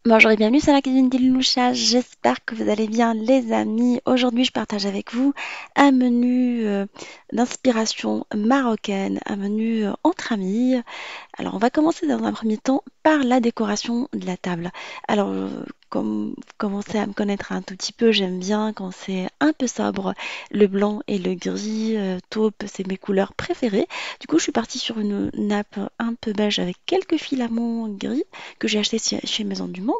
Bonjour et bienvenue sur la cuisine d'Iloucha. J'espère que vous allez bien, les amis. Aujourd'hui, je partage avec vous un menu d'inspiration marocaine, un menu entre amis. Alors, on va commencer dans un premier temps par la décoration de la table. Alors, comme vous commencez à me connaître un tout petit peu, j'aime bien quand c'est un peu sobre. Le blanc et le gris, taupe, c'est mes couleurs préférées. Du coup, je suis partie sur une nappe un peu beige avec quelques filaments gris que j'ai acheté chez Maison du Monde.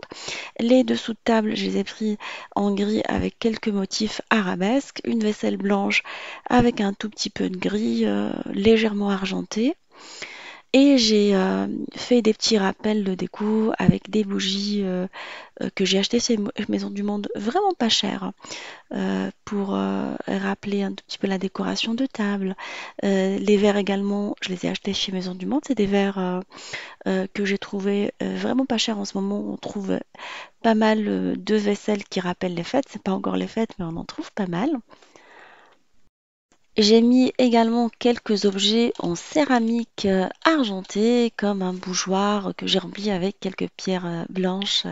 Les dessous de table, je les ai pris en gris avec quelques motifs arabesques. Une vaisselle blanche avec un tout petit peu de gris, légèrement argenté. Et j'ai fait des petits rappels de déco avec des bougies que j'ai achetées chez Maison du Monde, vraiment pas chères, pour rappeler un tout petit peu la décoration de table. Les verres également, je les ai achetés chez Maison du Monde. C'est des verres que j'ai trouvé vraiment pas chers en ce moment. On trouve pas mal de vaisselle qui rappellent les fêtes. C'est pas encore les fêtes, mais on en trouve pas mal. J'ai mis également quelques objets en céramique argentée, comme un bougeoir que j'ai rempli avec quelques pierres blanches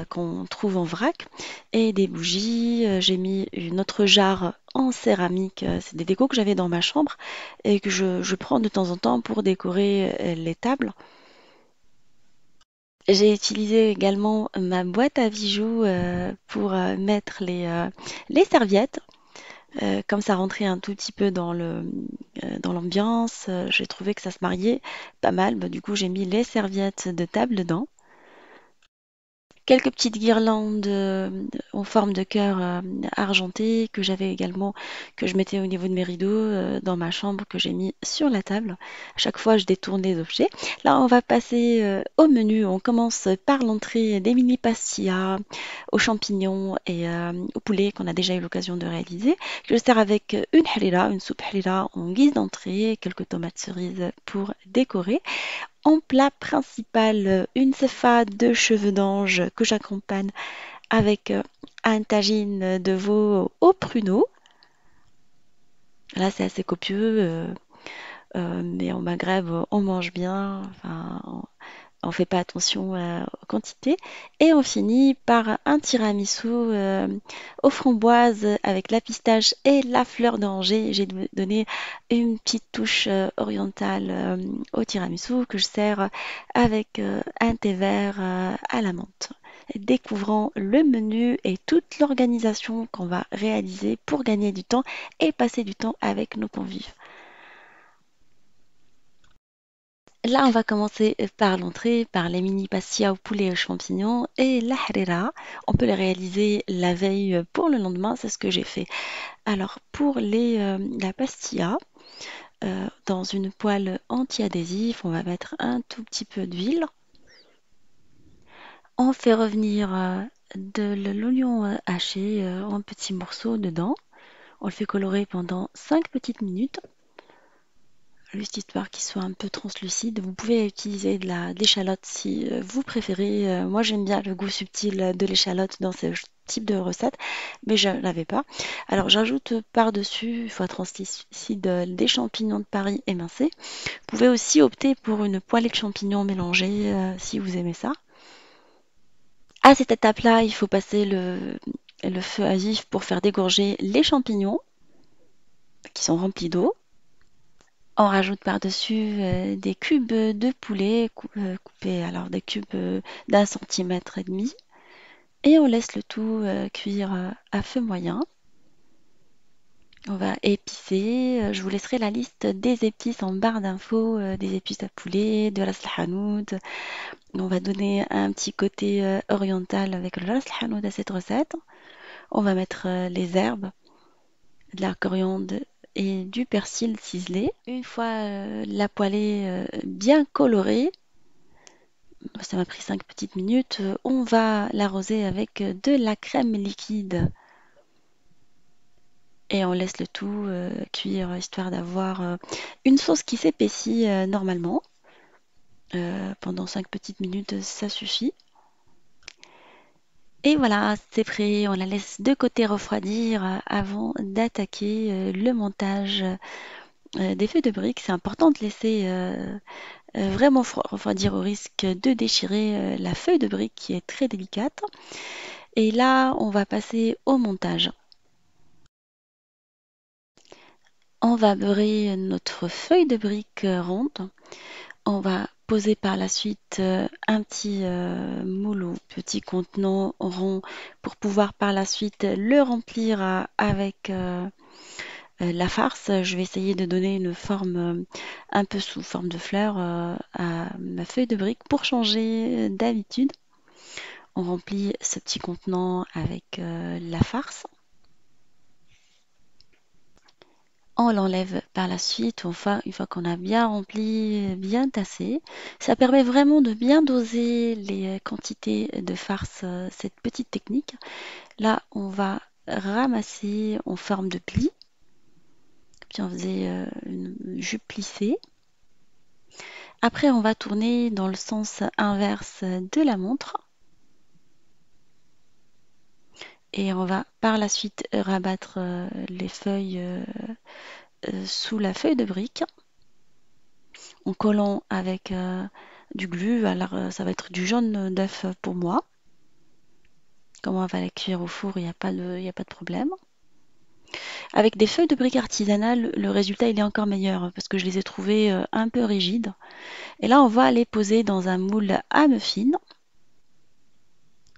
qu'on trouve en vrac, et des bougies. J'ai mis une autre jarre en céramique. C'est des décos que j'avais dans ma chambre et que je prends de temps en temps pour décorer les tables. J'ai utilisé également ma boîte à bijoux pour mettre les serviettes. Comme ça rentrait un tout petit peu dans l'ambiance, j'ai trouvé que ça se mariait pas mal. Bah, du coup, j'ai mis les serviettes de table dedans. Quelques petites guirlandes en forme de cœur argenté que j'avais également, que je mettais au niveau de mes rideaux dans ma chambre, que j'ai mis sur la table. À chaque fois, je détourne les objets. Là, on va passer au menu. On commence par l'entrée des mini pastillas aux champignons et au poulet qu'on a déjà eu l'occasion de réaliser. Je sers avec une harira, une soupe harira en guise d'entrée, quelques tomates cerises pour décorer. En plat principal, une ceffa de cheveux d'ange que j'accompagne avec un tagine de veau au pruneau. Là, c'est assez copieux, mais au Maghreb, on mange bien. Enfin, on fait pas attention aux quantités. Et on finit par un tiramisu aux framboises avec la pistache et la fleur d'oranger. J'ai donné une petite touche orientale au tiramisu que je sers avec un thé vert à la menthe. Découvrant le menu et toute l'organisation qu'on va réaliser pour gagner du temps et passer du temps avec nos convives. Là, on va commencer par l'entrée, par les mini pastillas au poulet et aux champignons et la harira. On peut les réaliser la veille pour le lendemain, c'est ce que j'ai fait. Alors, pour la pastilla, dans une poêle anti-adhésif, on va mettre un tout petit peu d'huile. On fait revenir de l'oignon haché en petits morceaux dedans. On le fait colorer pendant 5 petites minutes. Juste histoire qu'il soit un peu translucide. Vous pouvez utiliser de l'échalote si vous préférez. Moi, j'aime bien le goût subtil de l'échalote dans ce type de recette, mais je ne l'avais pas. Alors, j'ajoute par-dessus, il faut être translucide, des champignons de Paris émincés. Vous pouvez aussi opter pour une poêlée de champignons mélangés si vous aimez ça. À cette étape-là, il faut passer le feu à vif pour faire dégorger les champignons qui sont remplis d'eau. On rajoute par-dessus des cubes de poulet coupés, alors des cubes d'1,5 cm. Et on laisse le tout cuire à feu moyen. On va épicer. Je vous laisserai la liste des épices en barre d'infos, des épices à poulet, de ras el hanout. On va donner un petit côté oriental avec le ras el hanout à cette recette. On va mettre les herbes, de la coriandre et du persil ciselé. Une fois la poêlée bien colorée, ça m'a pris 5 petites minutes, on va l'arroser avec de la crème liquide et on laisse le tout cuire histoire d'avoir une sauce qui s'épaissit normalement. Pendant 5 petites minutes, ça suffit. Et voilà, c'est prêt. On la laisse de côté refroidir avant d'attaquer le montage des feuilles de briques, c'est important de laisser vraiment refroidir au risque de déchirer la feuille de brique qui est très délicate. Et là, on va passer au montage. On va beurrer notre feuille de brique ronde. On va poser par la suite un petit moule ou petit contenant rond pour pouvoir par la suite le remplir avec la farce. Je vais essayer de donner une forme un peu sous forme de fleur à ma feuille de brique pour changer d'habitude. On remplit ce petit contenant avec la farce. On l'enlève par la suite, enfin, une fois qu'on a bien rempli, bien tassé. Ça permet vraiment de bien doser les quantités de farce, cette petite technique. Là, on va ramasser en forme de pli. Puis on faisait une jupe plissée. Après, on va tourner dans le sens inverse de la montre. Et on va par la suite rabattre les feuilles sous la feuille de brique en collant avec du glu. Alors, ça va être du jaune d'œuf pour moi. Comme on va les cuire au four, il n'y a pas y a pas de problème. Avec des feuilles de brique artisanales, le résultat il est encore meilleur parce que je les ai trouvées un peu rigides. Et là, on va les poser dans un moule à muffins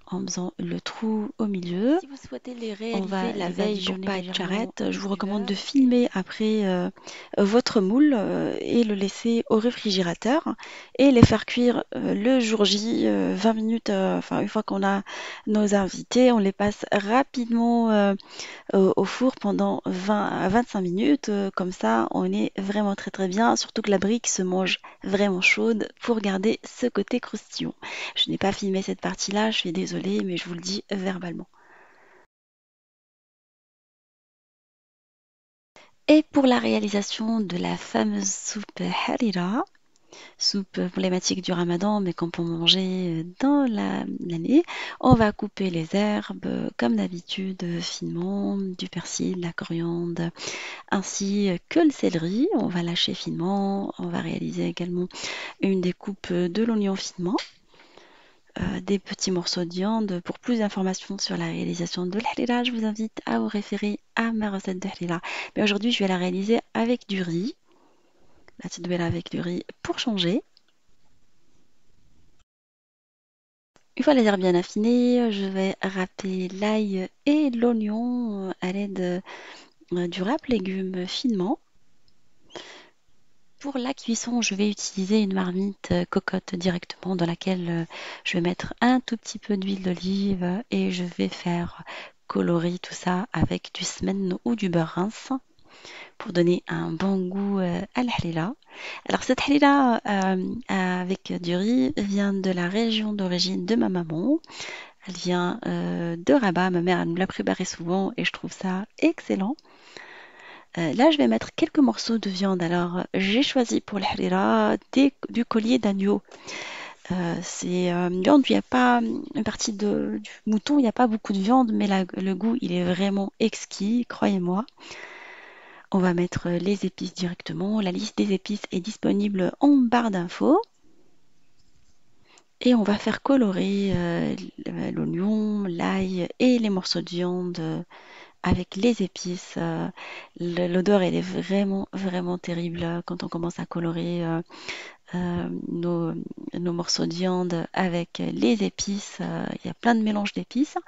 en faisant le trou au milieu. Si vous souhaitez les réaliser la veille pour pas être charrette, je vous recommande de filmer après votre moule et le laisser au réfrigérateur et les faire cuire le jour J 20 minutes. Enfin, une fois qu'on a nos invités, on les passe rapidement au four pendant 20 à 25 minutes. Comme ça, on est vraiment très très bien. Surtout que la brique se mange vraiment chaude pour garder ce côté croustillant. Je n'ai pas filmé cette partie-là, je suis désolée, mais je vous le dis verbalement. Et pour la réalisation de la fameuse soupe harira, soupe emblématique du ramadan, mais qu'on peut manger dans l'année, on va couper les herbes comme d'habitude finement, du persil, de la coriandre, ainsi que le céleri. On va lâcher finement. On va réaliser également une découpe de l'oignon finement. Des petits morceaux de viande. Pour plus d'informations sur la réalisation de l'halila, je vous invite à vous référer à ma recette de halila. Mais aujourd'hui, je vais la réaliser avec du riz. La petite belle avec du riz pour changer. Une fois les herbes bien affinées, je vais râper l'ail et l'oignon à l'aide du râpe légumes finement. Pour la cuisson, je vais utiliser une marmite cocotte directement dans laquelle je vais mettre un tout petit peu d'huile d'olive et je vais faire colorer tout ça avec du semen ou du beurre rince pour donner un bon goût à la halila. Alors cette halila avec du riz vient de la région d'origine de ma maman. Elle vient de Rabat. Ma mère elle nous l'a préparé souvent et je trouve ça excellent. Là, je vais mettre quelques morceaux de viande. Alors, j'ai choisi pour le harira du collier d'agneau. C'est une viande, il n'y a pas une partie du mouton, il n'y a pas beaucoup de viande, mais le goût, il est vraiment exquis, croyez-moi. On va mettre les épices directement. La liste des épices est disponible en barre d'infos. Et on va faire colorer l'oignon, l'ail et les morceaux de viande avec les épices. L'odeur, elle est vraiment, vraiment terrible quand on commence à colorer nos morceaux de viande avec les épices. Il y a plein de mélanges d'épices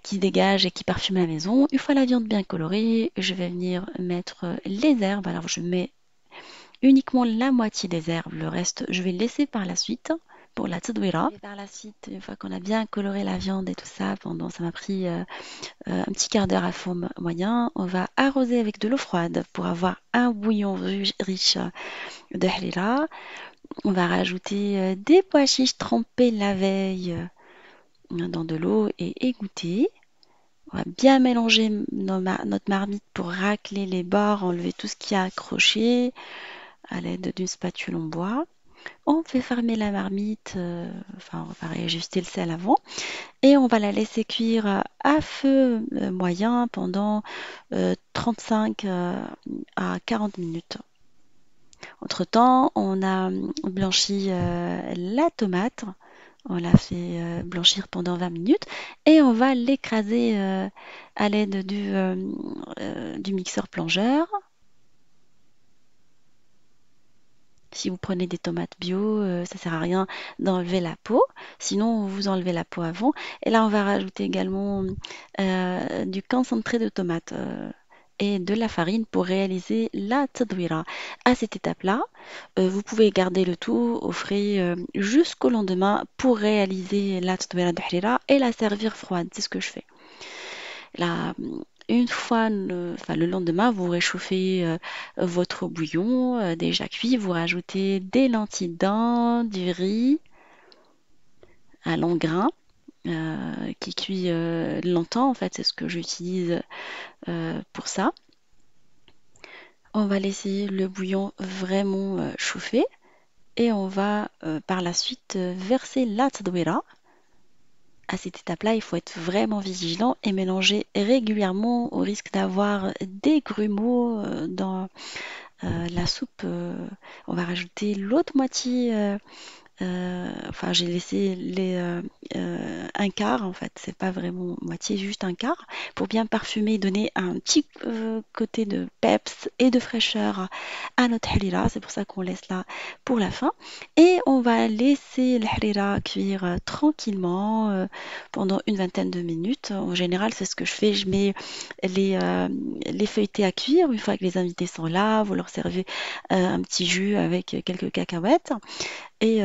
qui dégagent et qui parfument la maison. Une fois la viande bien colorée, je vais venir mettre les herbes. Alors, je mets uniquement la moitié des herbes. Le reste, je vais le laisser par la suite pour la tadwira. Et par la suite, une fois qu'on a bien coloré la viande et tout ça, ça m'a pris un petit quart d'heure à four moyen, on va arroser avec de l'eau froide pour avoir un bouillon riche de halila. On va rajouter des pois chiches trempés la veille dans de l'eau et égoutter. On va bien mélanger notre marmite pour racler les bords, enlever tout ce qui a accroché à l'aide d'une spatule en bois. On fait fermer la marmite, enfin on va réajuster le sel avant, et on va la laisser cuire à feu moyen pendant 35 à 40 minutes. Entre-temps, on a blanchi la tomate, on l'a fait blanchir pendant 20 minutes et on va l'écraser à l'aide du mixeur plongeur. Si vous prenez des tomates bio, ça sert à rien d'enlever la peau. Sinon, vous enlevez la peau avant. Et là, on va rajouter également du concentré de tomate et de la farine pour réaliser la tadwira. À cette étape-là, vous pouvez garder le tout au frais jusqu'au lendemain pour réaliser la tadwira de harira et la servir froide. C'est ce que je fais. Là, une fois enfin, le lendemain, vous réchauffez votre bouillon déjà cuit, vous rajoutez des lentilles dedans, du riz à long grain qui cuit longtemps. En fait, c'est ce que j'utilise pour ça. On va laisser le bouillon vraiment chauffer et on va par la suite verser la tadwira. À cette étape-là, il faut être vraiment vigilant et mélanger régulièrement au risque d'avoir des grumeaux dans la soupe. On va rajouter l'autre moitié enfin, j'ai laissé un quart, en fait, c'est pas vraiment moitié, juste un quart, pour bien parfumer, donner un petit côté de peps et de fraîcheur à notre harira. C'est pour ça qu'on laisse là pour la fin. Et on va laisser le harira cuire tranquillement pendant une vingtaine de minutes. En général, c'est ce que je fais. Je mets les feuilletés à cuire. Une fois que les invités sont là, vous leur servez un petit jus avec quelques cacahuètes et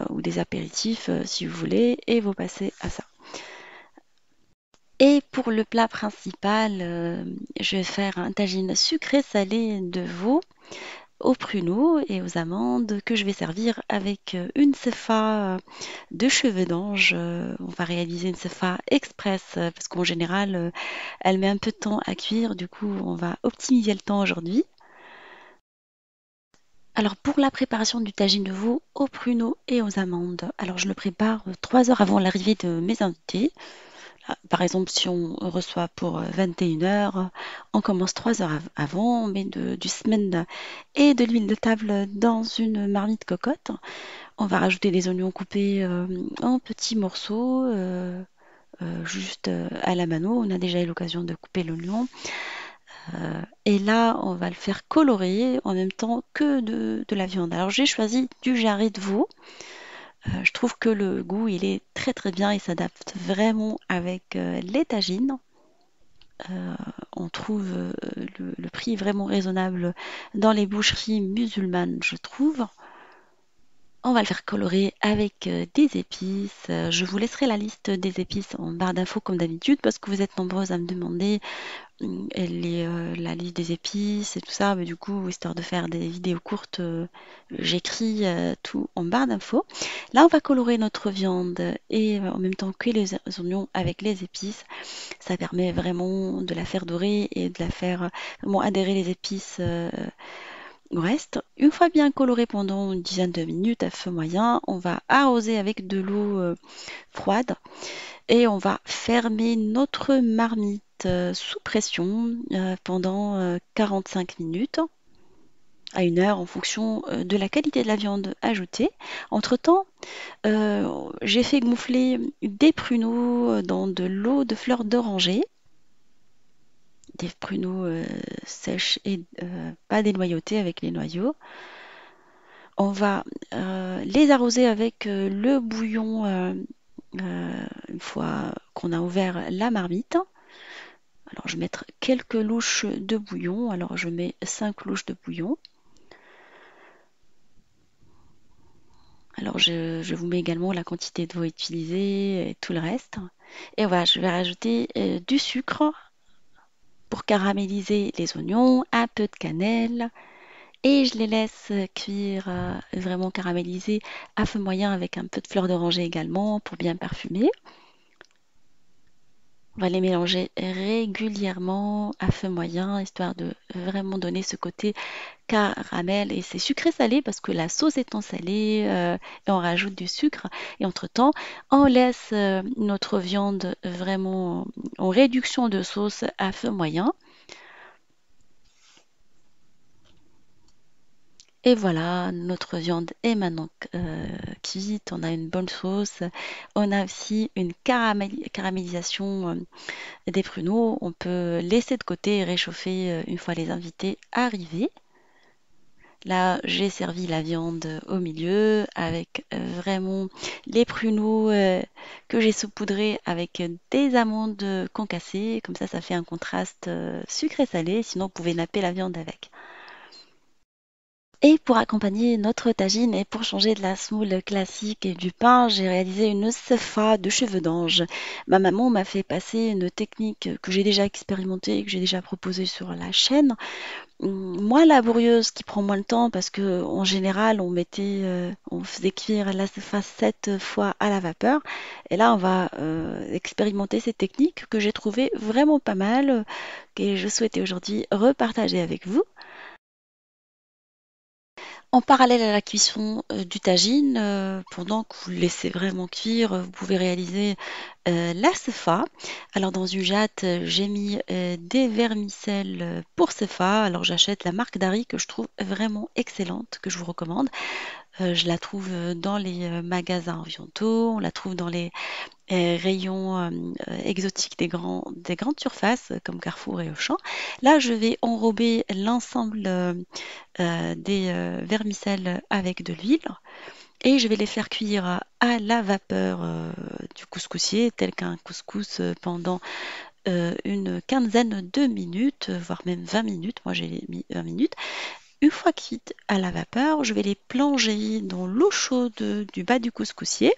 ou des apéritifs si vous voulez, et vous passez à ça. Et pour le plat principal, je vais faire un tagine sucré salé de veau aux pruneaux et aux amandes que je vais servir avec une cefa de cheveux d'ange. On va réaliser une cefa express parce qu'en général, elle met un peu de temps à cuire. Du coup, on va optimiser le temps aujourd'hui. Alors pour la préparation du tagine de veau aux pruneaux et aux amandes, alors je le prépare 3 heures avant l'arrivée de mes invités. Là, par exemple, si on reçoit pour 21 heures, on commence 3 heures avant, on met du semaine et de l'huile de table dans une marmite cocotte. On va rajouter des oignons coupés en petits morceaux, juste à la mano. On a déjà eu l'occasion de couper l'oignon. Et là, on va le faire colorer en même temps que de la viande. Alors j'ai choisi du jarret de veau. Je trouve que le goût, il est très très bien et s'adapte vraiment avec les tagines. Euh, on trouve le prix vraiment raisonnable dans les boucheries musulmanes, je trouve. On va le faire colorer avec des épices. Je vous laisserai la liste des épices en barre d'infos comme d'habitude parce que vous êtes nombreuses à me demander la liste des épices et tout ça. Mais du coup, histoire de faire des vidéos courtes, j'écris tout en barre d'infos. Là, on va colorer notre viande et en même temps que les oignons avec les épices. Ça permet vraiment de la faire dorer et de la faire vraiment adhérer les épices au reste. Une fois bien coloré pendant une dizaine de minutes à feu moyen, on va arroser avec de l'eau froide et on va fermer notre marmite sous pression pendant 45 minutes à 1 heure en fonction de la qualité de la viande ajoutée. Entre-temps, j'ai fait gonfler des pruneaux dans de l'eau de fleurs d'oranger, des pruneaux sèches et pas dénoyautés avec les noyaux. On va les arroser avec le bouillon une fois qu'on a ouvert la marmite. Alors je vais mettre quelques louches de bouillon. Alors je mets 5 louches de bouillon. Alors je vous mets également la quantité d'eau utilisée et tout le reste. Et voilà, je vais rajouter du sucre pour caraméliser les oignons, un peu de cannelle. Et je les laisse cuire vraiment caramélisés à feu moyen avec un peu de fleur d'oranger également pour bien parfumer. On va les mélanger régulièrement à feu moyen, histoire de vraiment donner ce côté caramel. Et c'est sucré-salé parce que la sauce étant salée, et on rajoute du sucre. Et entre-temps, on laisse notre viande vraiment en réduction de sauce à feu moyen. Et voilà, notre viande est maintenant cuite, on a une bonne sauce. On a aussi une caramélisation des pruneaux. On peut laisser de côté et réchauffer une fois les invités arrivés. Là, j'ai servi la viande au milieu avec vraiment les pruneaux que j'ai saupoudrés avec des amandes concassées. Comme ça fait un contraste sucré-salé. Sinon, vous pouvez napper la viande avec. Et pour accompagner notre tagine et pour changer de la semoule classique et du pain, j'ai réalisé une cefa de cheveux d'ange. Ma maman m'a fait passer une technique que j'ai déjà expérimentée et que j'ai déjà proposée sur la chaîne, moins laborieuse, qui prend moins de temps parce que en général on faisait cuire la cefa 7 fois à la vapeur. Et là, on va expérimenter cette technique que j'ai trouvée vraiment pas mal, que je souhaitais aujourd'hui repartager avec vous. En parallèle à la cuisson du tagine, pendant que vous le laissez vraiment cuire, vous pouvez réaliser la cefa. Alors dans une jatte, j'ai mis des vermicelles pour cefa. Alors j'achète la marque Dari que je trouve vraiment excellente, que je vous recommande. Je la trouve dans les magasins orientaux, on la trouve dans les rayons exotiques des grandes surfaces comme Carrefour et Auchan. Là, je vais enrober l'ensemble des vermicelles avec de l'huile et je vais les faire cuire à la vapeur du couscoussier, tel qu'un couscous pendant une quinzaine de minutes, voire même 20 minutes. Moi, j'ai mis 20 minutes. Une fois cuites à la vapeur, je vais les plonger dans l'eau chaude du bas du couscoussier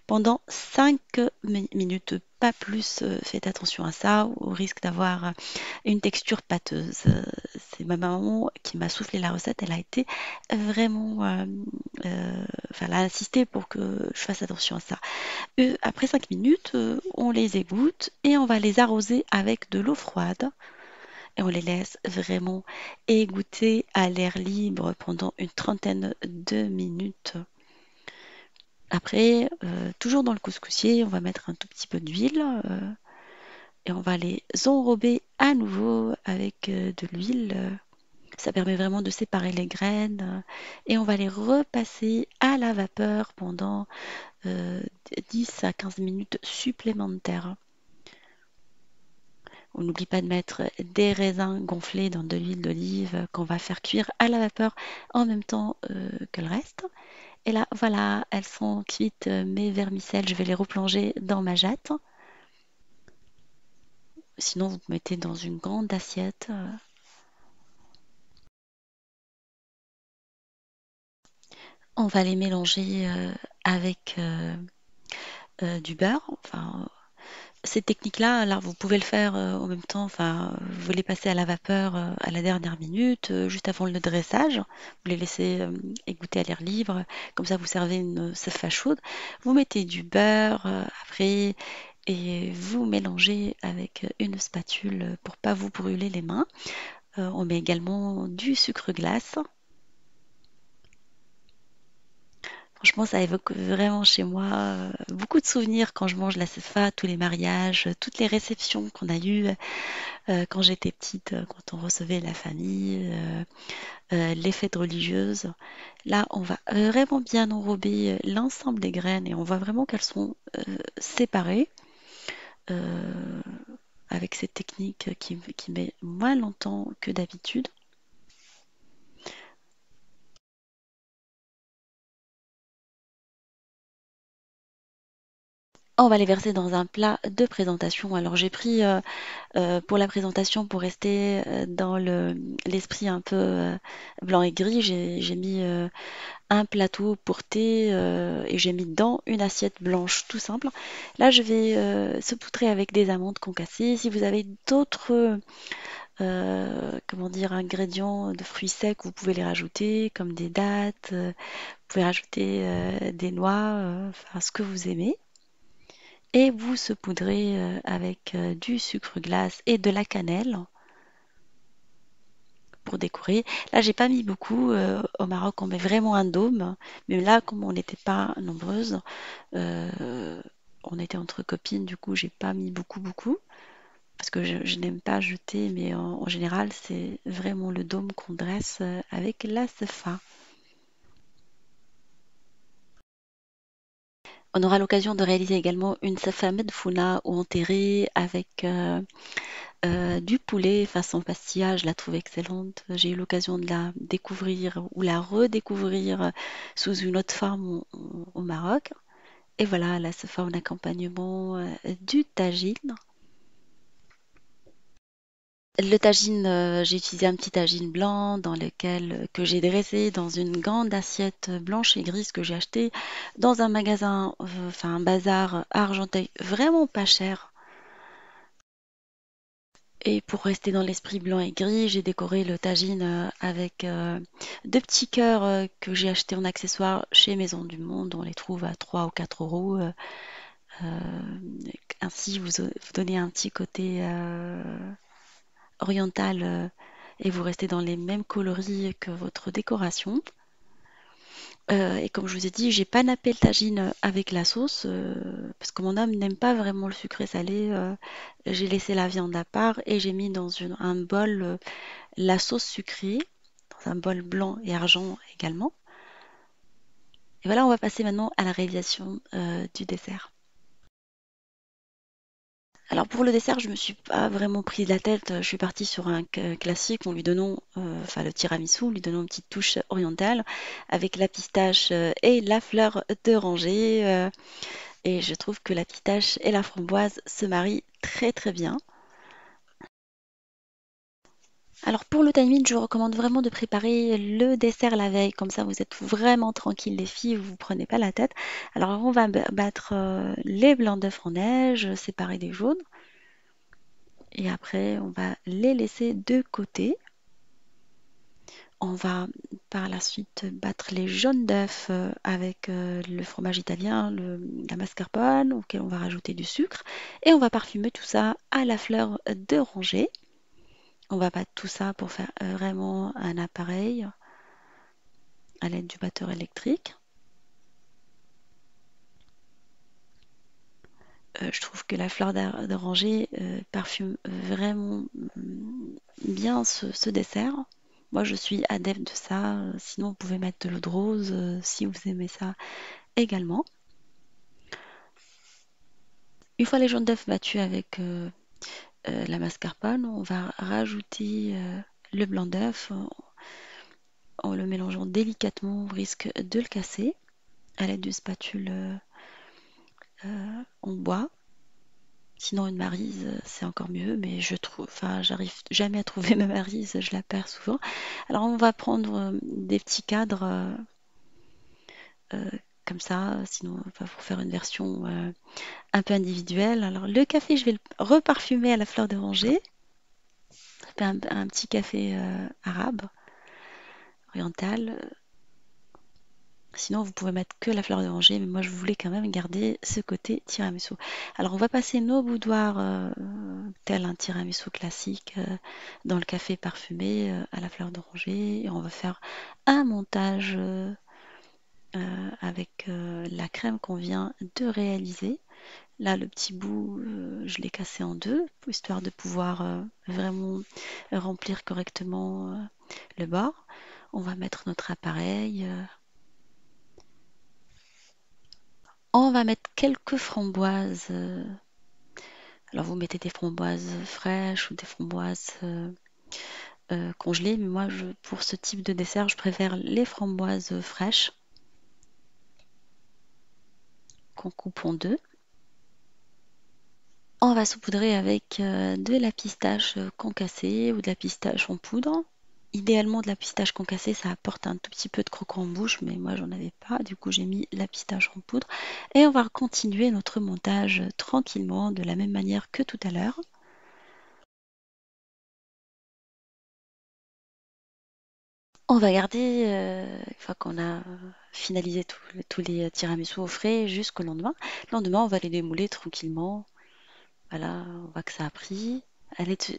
pendant 5 minutes, pas plus. Faites attention à ça, au risque d'avoir une texture pâteuse. C'est ma maman qui m'a soufflé la recette. Elle a été vraiment, enfin, elle a insisté pour que je fasse attention à ça. Après 5 minutes, on les égoutte et on va les arroser avec de l'eau froide. Et on les laisse vraiment égoutter à l'air libre pendant une trentaine de minutes. Après, toujours dans le couscoussier, on va mettre un tout petit peu d'huile et on va les enrober à nouveau avec de l'huile. Ça permet vraiment de séparer les graines et on va les repasser à la vapeur pendant euh, 10 à 15 minutes supplémentaires. On n'oublie pas de mettre des raisins gonflés dans de l'huile d'olive qu'on va faire cuire à la vapeur en même temps que le reste. Et là, voilà, elles sont cuites, mes vermicelles. Je vais les replonger dans ma jatte. Sinon, vous mettez dans une grande assiette. On va les mélanger avec du beurre. Enfin, cette technique-là, alors vous pouvez le faire en même temps. Enfin, vous les passez à la vapeur à la dernière minute, juste avant le dressage. Vous les laissez égoutter à l'air libre. Comme ça, vous servez une cefa chaude. Vous mettez du beurre après et vous mélangez avec une spatule pour pas vous brûler les mains. On met également du sucre glace. Franchement, ça évoque vraiment chez moi beaucoup de souvenirs quand je mange la cefa, tous les mariages, toutes les réceptions qu'on a eues quand j'étais petite, quand on recevait la famille, les fêtes religieuses. Là, on va vraiment bien enrober l'ensemble des graines et on voit vraiment qu'elles sont séparées euh, avec cette technique qui met moins longtemps que d'habitude. On va les verser dans un plat de présentation. Alors j'ai pris pour la présentation, pour rester dans l'esprit un peu blanc et gris, j'ai mis un plateau pour thé et j'ai mis dedans une assiette blanche tout simple. Là, je vais saupoudrer avec des amandes concassées. Si vous avez d'autres comment dire, ingrédients de fruits secs, vous pouvez les rajouter, comme des dattes, vous pouvez rajouter des noix, enfin ce que vous aimez. et vous saupoudrez avec du sucre glace et de la cannelle pour décorer. Là, j'ai pas mis beaucoup. Au Maroc, on met vraiment un dôme, mais là, comme on n'était pas nombreuses, euh, on était entre copines, du coup, j'ai pas mis beaucoup, parce que je n'aime pas jeter, mais en général, c'est vraiment le dôme qu'on dresse avec la sefa. On aura l'occasion de réaliser également une sefa medfouna ou enterrée avec du poulet façon pastilla. Je la trouve excellente. J'ai eu l'occasion de la découvrir ou la redécouvrir sous une autre forme au Maroc. Et voilà, la sefa en accompagnement du tagine. Le tagine, j'ai utilisé un petit tagine blanc dans lequel que j'ai dressé dans une grande assiette blanche et grise que j'ai acheté dans un magasin, enfin un bazar à Argenteuil, vraiment pas cher. Et pour rester dans l'esprit blanc et gris, j'ai décoré le tagine avec deux petits cœurs que j'ai achetés en accessoire chez Maison du Monde. On les trouve à 3 ou 4 euros. Euh, Ainsi, vous donnez un petit côté oriental et vous restez dans les mêmes coloris que votre décoration. Et comme je vous ai dit, j'ai pas nappé le tagine avec la sauce parce que mon homme n'aime pas vraiment le sucré salé. J'ai laissé la viande à part et j'ai mis dans un bol la sauce sucrée, dans un bol blanc et argent également. Et voilà, on va passer maintenant à la réalisation du dessert. Alors pour le dessert, je me suis pas vraiment pris la tête. Je suis partie sur un classique en lui donnant, enfin le tiramisu, en lui donnant une petite touche orientale avec la pistache et la fleur d'oranger. Et je trouve que la pistache et la framboise se marient très très bien. Alors pour le timing, je recommande vraiment de préparer le dessert la veille, comme ça vous êtes vraiment tranquille les filles, vous vous prenez pas la tête. Alors on va battre les blancs d'œufs en neige, séparer des jaunes, et après on va les laisser de côté. On va par la suite battre les jaunes d'œufs avec le fromage italien, la mascarpone, auquel on va rajouter du sucre, et on va parfumer tout ça à la fleur d'oranger. On va battre tout ça pour faire vraiment un appareil à l'aide du batteur électrique. Je trouve que la fleur d'oranger parfume vraiment bien ce dessert. Moi, je suis adepte de ça. Sinon, vous pouvez mettre de l'eau de rose si vous aimez ça également. Une fois les jaunes d'œufs battus avec la mascarpone, on va rajouter le blanc d'œuf en le mélangeant délicatement. On risque de le casser à l'aide d'une spatule en bois. Sinon, une maryse, c'est encore mieux, mais je trouve, enfin, j'arrive jamais à trouver ma maryse, je la perds souvent. Alors, on va prendre des petits cadres euh, comme ça, sinon, enfin, pour faire une version un peu individuelle. Alors, le café, je vais le reparfumer à la fleur d'oranger. Ça fait un petit café arabe, oriental. Sinon, vous pouvez mettre que la fleur d'oranger, mais moi, je voulais quand même garder ce côté tiramisu. Alors, on va passer nos boudoirs, tel un tiramisu classique, dans le café parfumé à la fleur d'oranger. Et on va faire un montage avec la crème qu'on vient de réaliser. Là, le petit bout, je l'ai cassé en deux, histoire de pouvoir vraiment remplir correctement le bord. On va mettre notre appareil. On va mettre quelques framboises. Alors vous mettez des framboises fraîches ou des framboises congelées, mais moi pour ce type de dessert, je préfère les framboises fraîches qu'on coupe en deux. On va saupoudrer avec de la pistache concassée ou de la pistache en poudre. Idéalement, de la pistache concassée, ça apporte un tout petit peu de croquant en bouche, mais moi, j'en avais pas. Du coup, j'ai mis la pistache en poudre. Et on va continuer notre montage tranquillement, de la même manière que tout à l'heure. On va garder, une fois qu'on a finaliser tous les tiramisu au frais jusqu'au lendemain. Le lendemain, on va les démouler tranquillement. Voilà, on voit que ça a pris. Elle est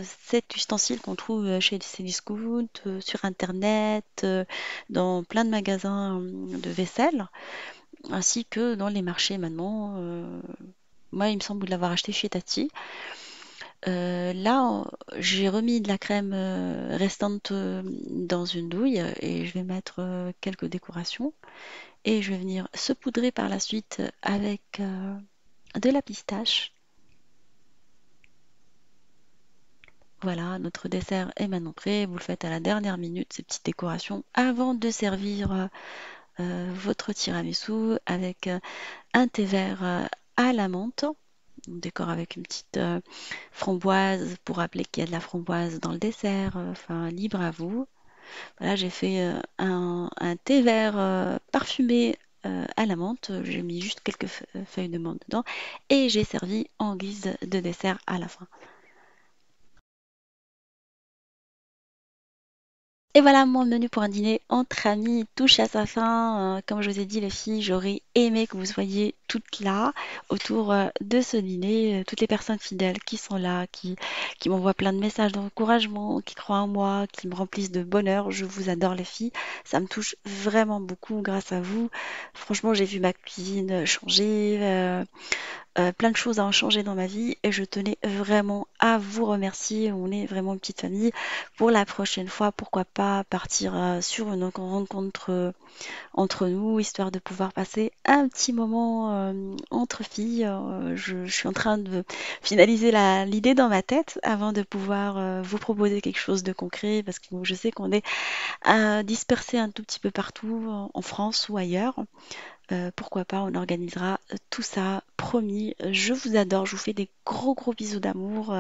cet ustensile qu'on trouve chez Cdiscount, sur Internet, dans plein de magasins de vaisselle, ainsi que dans les marchés maintenant. Moi, il me semble de l'avoir acheté chez Tati. Là, j'ai remis de la crème restante dans une douille et je vais mettre quelques décorations. Et je vais venir saupoudrer par la suite avec de la pistache. Voilà, notre dessert est maintenant prêt. Vous le faites à la dernière minute, ces petites décorations, avant de servir votre tiramisu avec un thé vert à la menthe. On décore avec une petite framboise pour rappeler qu'il y a de la framboise dans le dessert. Enfin, libre à vous. Voilà, j'ai fait un thé vert parfumé à la menthe. J'ai mis juste quelques feuilles de menthe dedans et j'ai servi en guise de dessert à la fin. Et voilà, mon menu pour un dîner entre amis touche à sa fin. Comme je vous ai dit, les filles, j'aurais aimé que vous soyez toutes là autour de ce dîner. Toutes les personnes fidèles qui sont là, qui m'envoient plein de messages d'encouragement, qui croient en moi, qui me remplissent de bonheur. Je vous adore, les filles. Ça me touche vraiment beaucoup grâce à vous. Franchement, j'ai vu ma cuisine changer. Plein de choses ont changé dans ma vie et je tenais vraiment à vous remercier. On est vraiment une petite famille. Pour la prochaine fois, pourquoi pas partir sur une rencontre entre nous, histoire de pouvoir passer un petit moment entre filles. Je suis en train de finaliser l'idée dans ma tête avant de pouvoir vous proposer quelque chose de concret parce que je sais qu'on est dispersés un tout petit peu partout en France ou ailleurs. Pourquoi pas, on organisera tout ça, promis. Je vous adore, je vous fais des gros gros bisous d'amour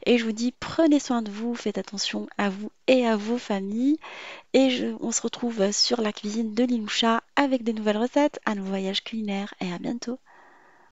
et je vous dis prenez soin de vous, faites attention à vous et à vos familles et on se retrouve sur la cuisine de Liloucha avec des nouvelles recettes, un nouveau voyage culinaire et à bientôt.